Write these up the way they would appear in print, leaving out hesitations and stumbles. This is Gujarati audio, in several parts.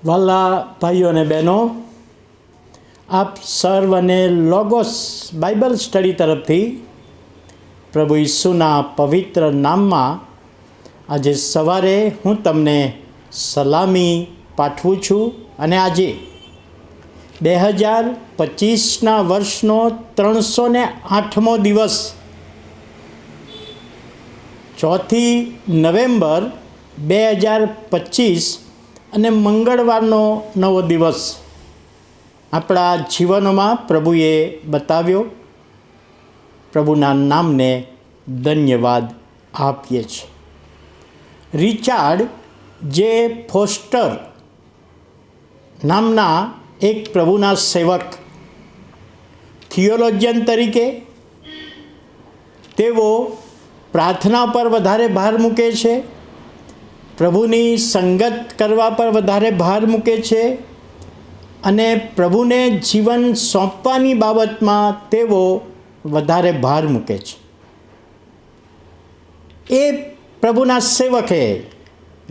વાલા ભાઈઓ અને બહેનો, આપ સર્વને લોગોસ બાઇબલ સ્ટડી તરફથી પ્રભુ ઈસુના પવિત્ર નામમાં આજે સવારે હું તમને સલામી પાઠવું છું. અને આજે 2025ના વર્ષનો 308મો દિવસ 4 નવેમ્બર 2025 અને મંગળવારનો નવો દિવસ આપણા જીવનોમાં પ્રભુએ બતાવ્યો. પ્રભુના નામને ધન્યવાદ આપીએ છીએ. રિચાર્ડ જે ફોસ્ટર નામના એક પ્રભુના સેવક, થિયોલોજિયન તરીકે તેઓ પ્રાર્થના પર વધારે ભાર મૂકે છે, પ્રભુની સંગત કરવા પર વધારે ભાર મૂકે છે અને પ્રભુને જીવન સોંપવાની બાબતમાં તેઓ વધારે ભાર મૂકે છે. એ પ્રભુના સેવકે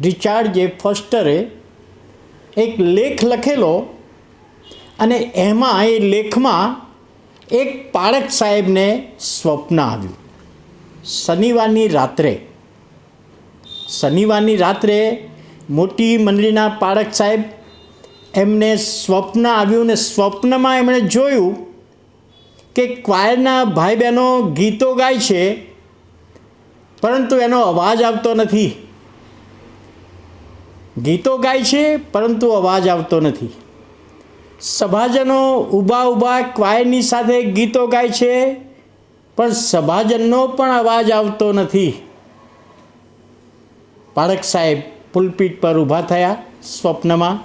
રિચાર્ડ જે ફોસ્ટરે એક લેખ લખેલો અને એમાં એ લેખમાં એક પાળક સાહેબને સ્વપ્ન આવ્યું. શનિવારની રાત્રે મોટી મંડળીના પાળક સાહેબ એમને સ્વપ્ન આવ્યું ને સ્વપ્નમાં એમણે જોયું કે ક્વાયરના ભાઈ બહેનો ગીતો ગાય છે પરંતુ એનો અવાજ આવતો નથી. ગીતો ગાય છે પરંતુ અવાજ આવતો નથી. સભાજનો ઊભા ક્વાયરની સાથે ગીતો ગાય છે પણ સભાજનનો પણ અવાજ આવતો નથી. પાળક સાહેબ પુલપીટ પર ઊભા થયા, સ્વપ્નમાં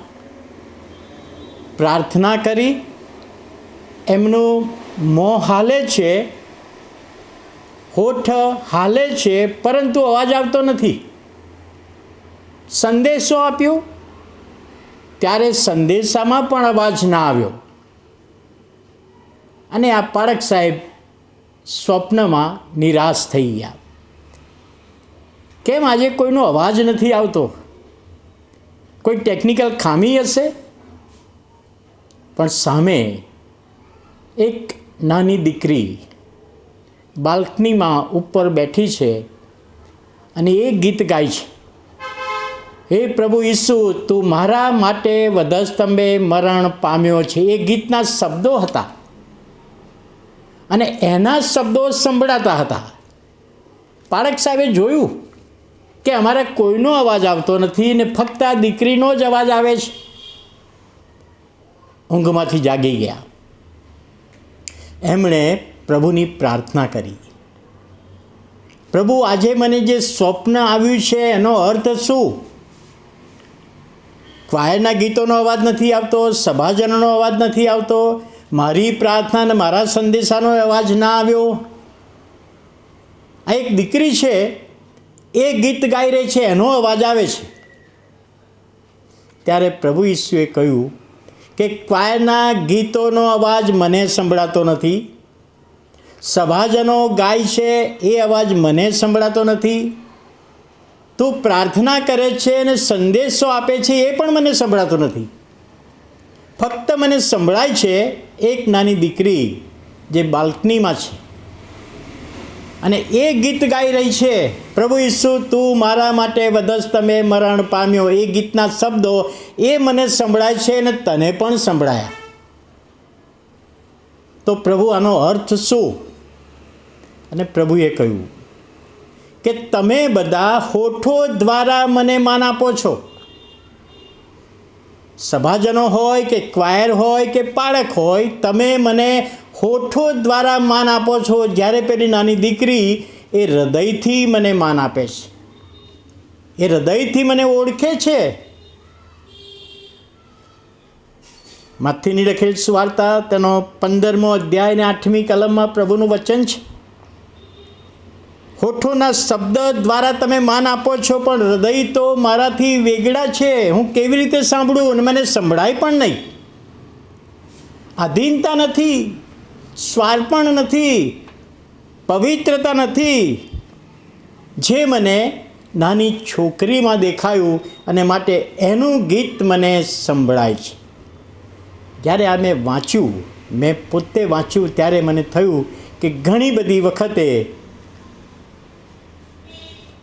પ્રાર્થના કરી, એમનું મોં હાલે છે, હોઠ હાલે છે પરંતુ અવાજ આવતો નથી. સંદેશો આપ્યો ત્યારે સંદેશામાં પણ અવાજ ના આવ્યો અને આ પાળક સાહેબ સ્વપ્નમાં નિરાશ થઈ ગયા. કેમ આજે કોઈનો અવાજ નથી આવતો? કોઈ ટેકનિકલ ખામી હશે? પણ સામે એક નાની દીકરી બાલ્કનીમાં ઉપર બેઠી છે અને એ ગીત ગાય છે, હે પ્રભુ ઈસુ તું મારા માટે વધસ્તંભે મરણ પામ્યો છે. એ ગીતના શબ્દો હતા અને એના શબ્દો સંભળાતા હતા. પાળક સાહેબે જોયું કે અમારે કોઈનો અવાજ આવતો નથી ને ફક્ત આ દીકરીનો જ અવાજ આવે છે. ઊંઘમાંથી જાગી ગયા. એમણે પ્રભુની પ્રાર્થના કરી, પ્રભુ આજે મને જે સ્વપ્ન આવ્યું છે એનો અર્થ શું? ક્વાયરના ગીતોનો અવાજ નથી આવતો, સભાજનોનો અવાજ નથી આવતો, મારી પ્રાર્થના અને મારા સંદેશાનો અવાજ ના આવ્યો. આ એક દીકરી છે, એ ગીત ગાઈ રહી છે, એનો અવાજ આવે છે. ત્યારે પ્રભુ ઈસુએ કહ્યું કે ક્વાયરના ગીતોનો અવાજ મને સંભળાતો નથી, સભાજનો ગાય છે એ અવાજ મને સંભળાતો નથી, તું પ્રાર્થના કરે છે અને સંદેશો આપે છે એ પણ મને સંભળાતો નથી. ફક્ત મને સંભળાય છે એક નાની દીકરી જે બાલ્કનીમાં છે અને એ ગીત ગાઈ રહી છે, પ્રભુ ઈસુ તું મારા માટે વધસ્તંભે મરણ પામ્યો. એ ગીતના શબ્દો એ મને સંભળાય છે અને તને પણ સંભળાયા. તો પ્રભુ આનો અર્થ શું? અને પ્રભુએ કહ્યું કે તમે બધા હોઠો દ્વારા મને માન આપો છો. સભાજનો હોય કે ક્વાયર હોય કે પાળક હોય, તમે મને હોઠો દ્વારા માન આપો છો. જ્યારે પેલી નાની દીકરી એ હૃદયથી મને માન આપે છે, એ હૃદયથી મને ઓળખે છે. મત્થીની લખેલી સુવાર્તા તેનો 15મો અધ્યાય અને 8મી કલમમાં પ્રભુનું વચન છે, હોઠોના શબ્દ દ્વારા તમે માન આપો છો પણ હૃદય તો મારાથી વેગળા છે. હું કેવી રીતે સાંભળું અને મને સંભળાય પણ નહીં. આધીનતા નથી, સ્વાર્પણ નથી, પવિત્રતા નથી જે મને નાની છોકરીમાં દેખાયું અને માટે એનું ગીત મને સંભળાય છે. જ્યારે આ મેં પોતે વાંચ્યું ત્યારે મને થયું કે ઘણી બધી વખતે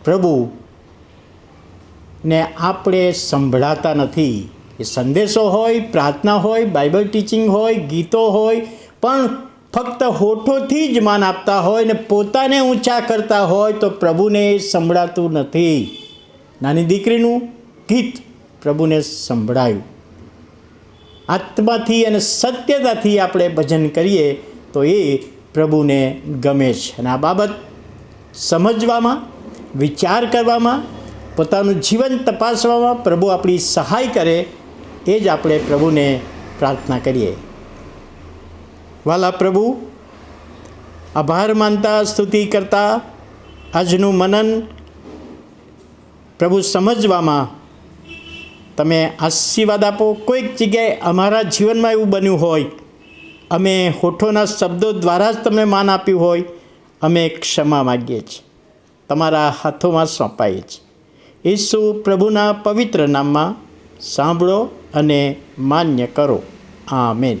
પ્રભુને આપણે સંભળાતા નથી. એ સંદેશો હોય, પ્રાર્થના હોય, બાઇબલ ટીચિંગ હોય, ગીતો હોય, પણ ફક્ત હોઠોથી જ માન આપતા હોય ને પોતાને ઊંચા કરતા હોય તો પ્રભુને એ સંભળાતું નથી. નાની દીકરીનું ગીત પ્રભુને સંભળાયું. આત્માથી અને સત્યતાથી આપણે ભજન કરીએ તો એ પ્રભુને ગમે છે. અને આ બાબત સમજવામાં, વિચાર કરવામાં, પોતાનું જીવન તપાસવામાં પ્રભુ આપણી સહાય કરે એ જ આપણે પ્રભુને પ્રાર્થના કરીએ. વાલા પ્રભુ, આભાર માનતા, સ્તુતિ કરતા આજનું મનન પ્રભુ સમજવામાં તમે આશીર્વાદ આપો. કોઈક જગ્યાએ અમારા જીવનમાં એવું બન્યું હોય, અમે હોઠોના શબ્દો દ્વારા જ તમને માન આપ્યું હોય, અમે ક્ષમા માગીએ છીએ, તમારા હાથોમાં સોંપાઈએ છીએ. ઈસુ પ્રભુના પવિત્ર નામમાં સાંભળો અને માન્ય કરો. આમેન.